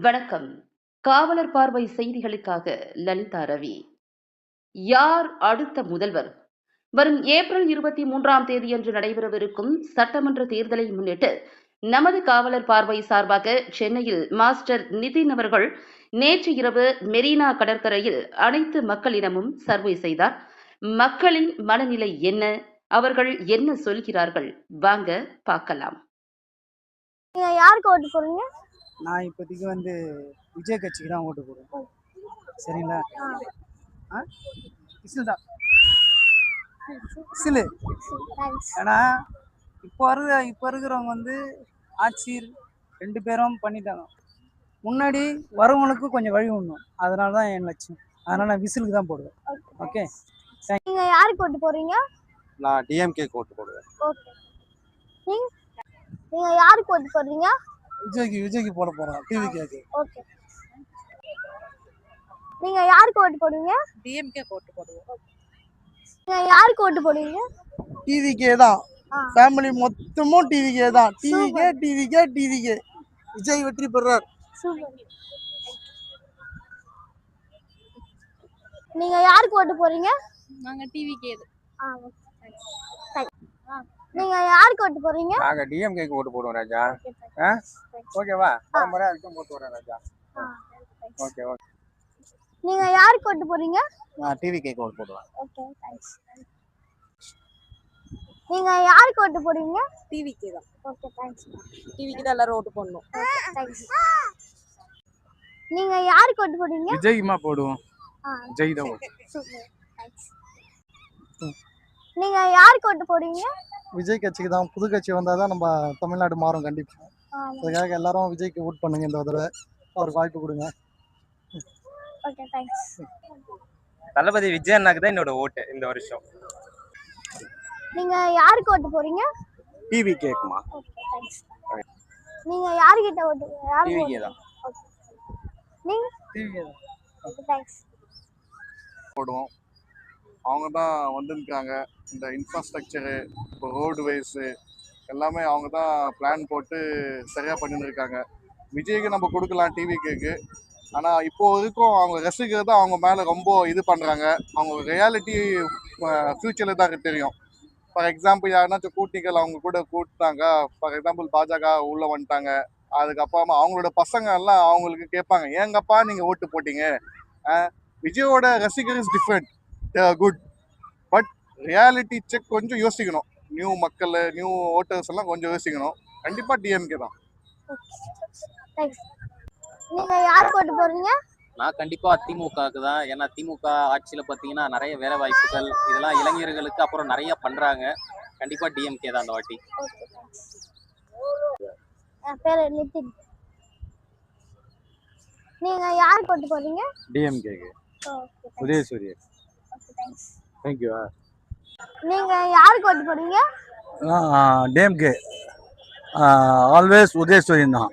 வணக்கம். காவலர் பார்வை செய்திகளுக்காக லலிதா ரவி. யார் அடுத்த முதல்வர்? வரும் ஏப்ரல் 23ஆம் தேதியன்று நடைபெறவிருக்கும் சட்டமன்ற தேர்தலை முன்னிட்டு நமது காவலர் பார்வை சார்பாக சென்னையில் மாஸ்டர் நிதின் அவர்கள் நேற்று இரவு மெரினா கடற்கரையில் அனைத்து மக்களிடமும் சர்வே செய்தார். மக்களின் மனநிலை என்ன, அவர்கள் என்ன சொல்கிறார்கள், வாங்க பார்க்கலாம். யாருக்கு ஓட்டு போறீங்க? நான் இப்போதைக்கு விஜய் கட்சிக்கு தான் ஓட்டு போடுவேன். சரிங்களா? விசில் தான், விசிலு. ஏன்னா இப்போ இருக்கிறவங்க ஆட்சி 2 பேரும் பண்ணிட்டாங்க. முன்னாடி வரவங்களுக்கு கொஞ்சம் வழி விடணும். அதனால தான் என் லட்சியம். அதனால நான் விசிலுக்கு தான் போடுவேன். ஓகே. நீங்க யாருக்கு ஓட்டு போறீங்க? நான் டிஎம்கே ஓட்டு போடுவேன். ஓகே. நீங்க யாருக்கு ஓட்டு போறீங்க? விஜய்க்கு போட போறேன். டிவிகேக்கு. ஓகே. நீங்க யாருக்கு ஓட்டு போடுவீங்க? டிஎம்கே ஓட்டு போடுவோம். நீங்க யாருக்கு ஓட்டு போடுவீங்க? டிவிகே தான். ஃபேமிலி மொத்தமும் டிவிகே தான். டிவிகே. விஜய் வெற்றி பெறார். சூப்பர். நீங்க யாருக்கு ஓட்டு போறீங்க? நாங்க டிவிகே. நீங்க யாருக்கு ஓட்டு போறீங்க? நாங்க டிஎம்கேக்கு ஓட்டு போடுவோம் ராஜா. ஓகேவா? பரம்பரை அதுக்கு ஓட்டு போடுறேன் ராஜா. ஓகே. நீங்க யாருக்கு ஓட்டு போறீங்க? நான் டிவிகேக்கு ஓட்டு போடுவேன். Okay, thanks. நீங்க யாருக்கு ஓட்டு போடுவீங்க? டிவிகே தான். Okay, thanks. டிவிக்கு தான் எல்லாரும் ஓட்டு போடணும். தேங்க்ஸ். நீங்க யாருக்கு ஓட்டு போடுவீங்க? விஜய்க்குமா போடுவோம். விஜய் தான் ஓட்டு. Super, thanks. நீங்க யாருக்கு ஓட்டு போடுவீங்க? விஜய் கட்சிக்கு தான். புது கட்சி வந்தால் தான் நம்ம தமிழ்நாடு மாறும் கண்டிப்பாக. அதுக்காக எல்லாரும் விஜய்க்கு ஓட் பண்ணுங்க. இந்த தடவை அவருக்கு வாய்ப்பு கொடுங்க. Okay, thanks. தளபதி விஜய் அண்ணாக்கு தான் என்னோட ஓட்டு இந்த வருஷம். நீங்க யாருக்கு ஓட்டு போறீங்க? டிவிகேக்குமா. Okay, thanks. நீங்க யார்கிட்ட ஓட்டு? டிவிகே தான். ஓகே. நீங்க? டிவிகே தான். Okay, thanks. போடுவோம். அவங்க தான் வந்திருக்காங்க. இந்த இன்ஃப்ராஸ்ட்ரக்சரு, இப்போ ரோடுவேஸு எல்லாமே அவங்க தான் பிளான் போட்டு சரியாக பண்ணியிருக்காங்க. விஜய்க்கு நம்ம கொடுக்கலாம் டிவிகேக்கு. ஆனால் இப்போ வரைக்கும் அவங்க ரசிகர் தான் அவங்க மேலே ரொம்ப இது பண்ணுறாங்க. அவங்க ரியாலிட்டி ஃப்யூச்சரில் தான் தெரியும். ஃபார் எக்ஸாம்பிள் யாருனாச்சும் கூட்டணிகள் அவங்க கூட கூட்டினாங்க. ஃபார் எக்ஸாம்பிள் பாஜக உள்ளே வந்துட்டாங்க. அதுக்கப்புறமா அவங்களோட பசங்க எல்லாம் அவங்களுக்கு கேட்பாங்க, ஏங்கப்பா நீங்கள் ஓட்டு போட்டீங்க? விஜயோட ரசிகர் is different, good. But reality check கொஞ்சம் யோசிக்கணும். நியூ மக்கள், நியூ ஓட்டர்ஸ் எல்லாம் கொஞ்சம் யோசிக்கணும். கண்டிப்பாக டிஎம்கே தான். நீங்க யாருக்கு ஓட்டு போறீங்க? நான் கண்டிப்பா திமுகவுக்கு தான். ஏன்னா திமுக ஆட்சியில பாத்தீங்கன்னா நிறைய வேலை வாய்ப்புகள் இதெல்லாம் இளைஞர்களுக்கு அப்புறம் நிறைய பண்றாங்க. கண்டிப்பா டிஎம்கே தான் அந்த வாட்டி. என் பேரு நிதின். நீங்க யாருக்கு ஓட்டு போறீங்க? டிஎம்கேக்கு. ஓகே, உதயசூரியன். Okay, thanks. தேங்க்யூ. நீங்க யாருக்கு ஓட்டு போறீங்க? டிஎம்கே. ஆல்வேஸ் உதயசூரியன் தான்.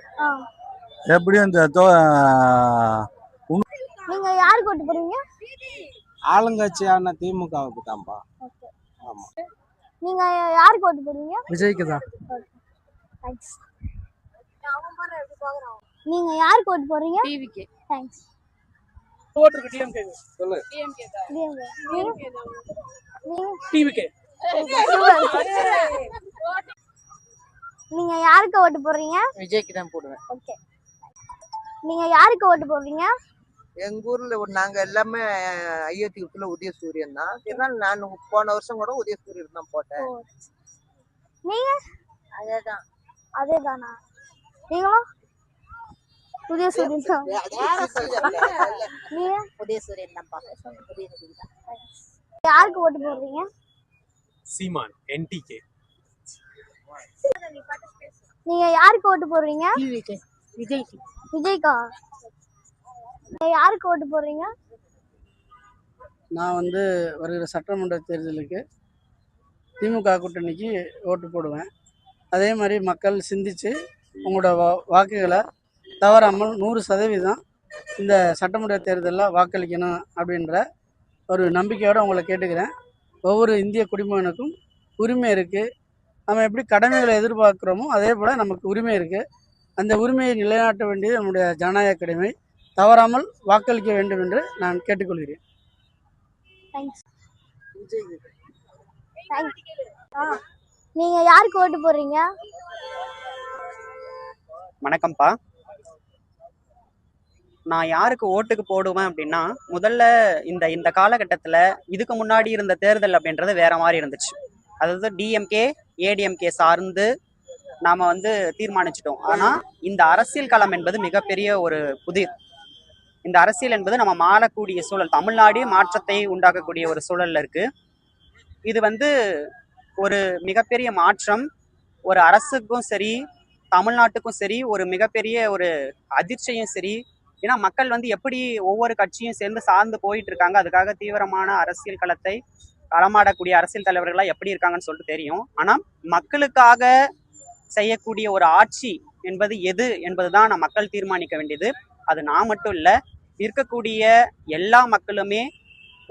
எப்படியும் இந்த நீங்க யாருக்கு ஓட்டு போறீங்க? ஆளுங்கட்சியான திமுகவுக்கு தான்ப்பா. ஓகே. ஆமா. நீங்க யாருக்கு ஓட்டு போறீங்க? விஜய்க்கு தான். தேங்க்ஸ். நீங்க யாருக்கு ஓட்டு போறீங்க? டிவிகே. தேங்க்ஸ். ஓட்டுக்கு டிஎம்கே. சொல்லு. டிஎம்கே தான். டிஎம்கே தான். டிவிகே. நீங்க யாருக்கு ஓட்டு போறீங்க? விஜய்க்கு தான் போடுவேன். ஓகே. நீங்க யாருக்கு ஓட்டு போறீங்க? எங்க ஊர்ல நாங்க எல்லாமே ஐயத்திக்குள்ள உதயசூரியன் தான். இதனால நான் போன வருஷம் கூட உதயசூரியன் தான் போட்டேன். நீங்க? அதேதானா? நீங்களும் உதயசூரியன் தான். நீங்க? உதயசூரியன் தான். யாருக்கு ஓட்டு போடுறீங்க? சீமான், என்டிகே. நீங்க யாருக்கு ஓட்டு போடுறீங்க? விஜய்க்கு. விஜய்க்கா? நீங்க யாருக்கு ஓட்டு போடுறீங்க? நான் வருகிற சட்டமன்ற தேர்தலுக்கு திமுக கூட்டணிக்கு ஓட்டு போடுவேன். அதே மாதிரி மக்கள் சிந்திச்சு உங்களோட வாக்குகளை தவறாமல் 100% இந்த சட்டமன்ற தேர்தலில் வாக்களிக்கணும் அப்படின்ற ஒரு நம்பிக்கையோடு உங்களை கேட்டுக்கிறேன். ஒவ்வொரு இந்திய குடிமகனுக்கும் உரிமை இருக்குது. நம்ம எப்படி கடமைகளை எதிர்பார்க்குறோமோ அதே போல் நமக்கு உரிமை இருக்குது. அந்த உரிமையை நிலைநாட்ட வேண்டியது நம்முடைய ஜனநாயக கடமை. தவறாமல் வாக்களிக்க வேண்டும் என்று நான் கேட்டுக்கொள்கிறேன். தேங்க்ஸ். நீங்க யாருக்கு ஓட்டு போடுறீங்க? வணக்கம்ப்பா. நான் யாருக்கு ஓட்டுக்கு போடுவேன் அப்படின்னா, முதல்ல இந்த காலகட்டத்தில் இதுக்கு முன்னாடி இருந்த தேர்தல் அப்படின்றது வேற மாதிரி இருந்துச்சு. அதாவது டிஎம்கே ஏடிஎம்கே சார்ந்து நாம் தீர்மானிச்சிட்டோம். ஆனால் இந்த அரசியல் களம் என்பது மிகப்பெரிய ஒரு புதிர். இந்த அரசியல் என்பது நம்ம மாறக்கூடிய சூழல், தமிழ்நாடே மாற்றத்தை உண்டாக்கக்கூடிய ஒரு சூழல்ல இருக்கு. இது ஒரு மிகப்பெரிய மாற்றம். ஒரு அரசுக்கும் சரி, தமிழ்நாட்டுக்கும் சரி, ஒரு மிகப்பெரிய ஒரு அதிர்ச்சியும் சரி. ஏன்னா மக்கள் எப்படி ஒவ்வொரு கட்சியும் சேர்ந்து சார்ந்து போயிட்டு இருக்காங்க. அதுக்காக தீவிரமான அரசியல் களத்தை களமாடக்கூடிய அரசியல் தலைவர்கள்லாம் எப்படி இருக்காங்கன்னு சொல்லிட்டு தெரியும். ஆனால் மக்களுக்காக செய்யக்கூடிய ஒரு ஆட்சி என்பது எது என்பதுதான் நம்ம மக்கள் தீர்மானிக்க வேண்டியது. அது நான் மட்டும் இல்லை, இருக்கக்கூடிய எல்லா மக்களுமே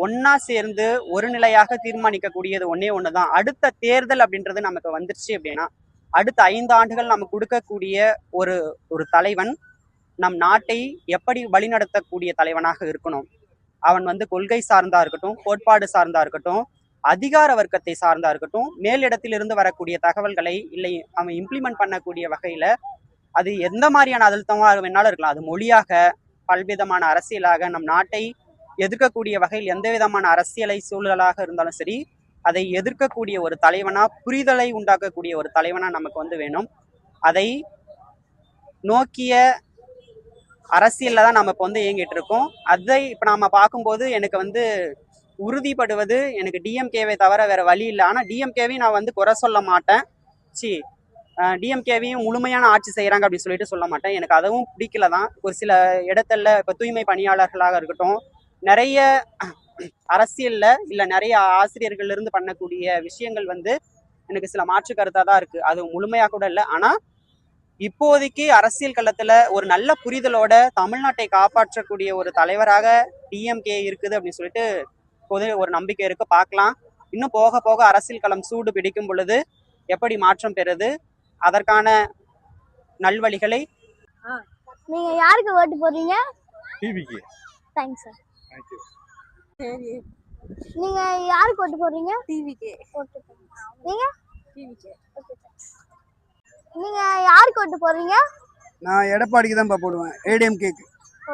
ஒன்னா சேர்ந்து ஒரு நிலையாக தீர்மானிக்கக்கூடியது ஒன்னே ஒண்ணுதான். அடுத்த தேர்தல் அப்படின்றது நமக்கு வந்துருச்சு அப்படின்னா, அடுத்த 5 ஆண்டுகள் நம்ம கொடுக்கக்கூடிய ஒரு தலைவன் நம் நாட்டை எப்படி வழிநடத்தக்கூடிய தலைவனாக இருக்கணும். அவன் கொள்கை சார்ந்தா இருக்கட்டும், கோட்பாடு சார்ந்தா இருக்கட்டும், அதிகார வர்க்கத்தை சார்ந்தா இருக்கட்டும், மேலிடத்திலிருந்து வரக்கூடிய தகவல்களை இல்லை அவன் இம்ப்ளிமெண்ட் பண்ணக்கூடிய வகையில அது எந்த மாதிரியான அழுத்தமாக வேணாலும் இருக்கலாம். அது மொழியாக, பல்விதமான அரசியலாக, நம் நாட்டை எதிர்க்கக்கூடிய வகையில் எந்த விதமான அரசியலை சூழலாக இருந்தாலும் சரி, அதை எதிர்க்கக்கூடிய ஒரு தலைவனா, புரிதலை உண்டாக்கக்கூடிய ஒரு தலைவனா நமக்கு வேணும். அதை நோக்கிய அரசியல்ல தான் நம்ம இப்போ இயங்கிட்டு இருக்கோம். அதை இப்போ நாம பார்க்கும்போது எனக்கு உறுதிப்படுவது எனக்கு டிஎம்கேவை தவிர வேற வழி இல்லை. ஆனால் டிஎம்கேவையும் நான் குறை சொல்ல மாட்டேன். டிஎம்கேவையும் முழுமையான ஆட்சி செய்கிறாங்க அப்படின்னு சொல்லிட்டு சொல்ல மாட்டேன். எனக்கு அதுவும் பிடிக்கல தான். ஒரு சில இடத்துல இப்போ தூய்மை பணியாளர்களாக இருக்கட்டும், நிறைய அரசியல்ல இல்லை நிறைய ஆசிரியர்கள் இருந்து பண்ணக்கூடிய விஷயங்கள் எனக்கு சில மாற்று கருத்தாக தான் இருக்கு. அது முழுமையாக கூட இல்லை. ஆனால் இப்போதைக்கு அரசியல் களத்துல ஒரு நல்ல புரிதலோட தமிழ்நாட்டை காப்பாற்றக்கூடிய ஒரு தலைவராக டிஎம்கே இருக்குது அப்படின்னு சொல்லிட்டு பொது ஒரு நம்பிக்கை இருக்கு. பார்க்கலாம். இன்னும் போக போக அரசியல் களம் சூடு பிடிக்கும் பொழுது எப்படி மாற்றம் பெறுது, அதற்கான நல்வழிகளை. நீங்க யாருக்கு ஓட்டு போடுறீங்க? டிவிக்கு. Thanks sir. தேங்க்யூ. சரி. நீங்க யாருக்கு ஓட்டு போடுறீங்க? டிவிக்கே. ஓகே. நீங்க? டிவிக்கே. ஓகே. நீங்க யாருக்கு ஓட்டு போடுறீங்க? நான் எடப்பாடிக்கு தான் போடுவேன், ஏடிஎம்கேக்கு. ஓ.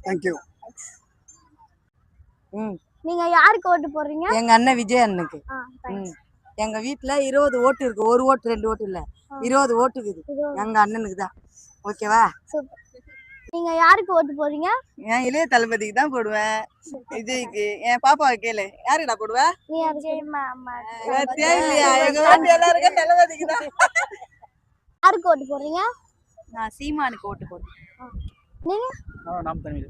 தேங்க்யூ. நீங்க யாருக்கு ஓட்டு போடுறீங்க? எங்க அண்ணன் விஜய் அண்ணனுக்கு. தேங்க்ஸ். எங்க வீட்டுல 20 ஓட்டு இருக்கு. 1 ஓட்டு 2 ஓட்டு இல்ல, 20 ஓட்டு இருக்குது. எங்க அண்ணனுக்கு தான். ஓகேவா? சூப்பர். நீங்க யாருக்கு ஓட்டு போடுறீங்க? என் இளைய தளபதிக்கு தான் போடுவேன், விஜய்க்கு. என் பாப்பாவை கேளு, யாருக்கு போடுவ? நீ விஜய் மாமா. இல்லையா? எங்க வீட்டு எல்லாருக்கும் தளபதிக்கு தான். யாருக்கு ஓட்டு போடுறீங்க? நான் சீமானுக்கு ஓட்டு போடுறேன். நீங்க? நாம் தமிழ்.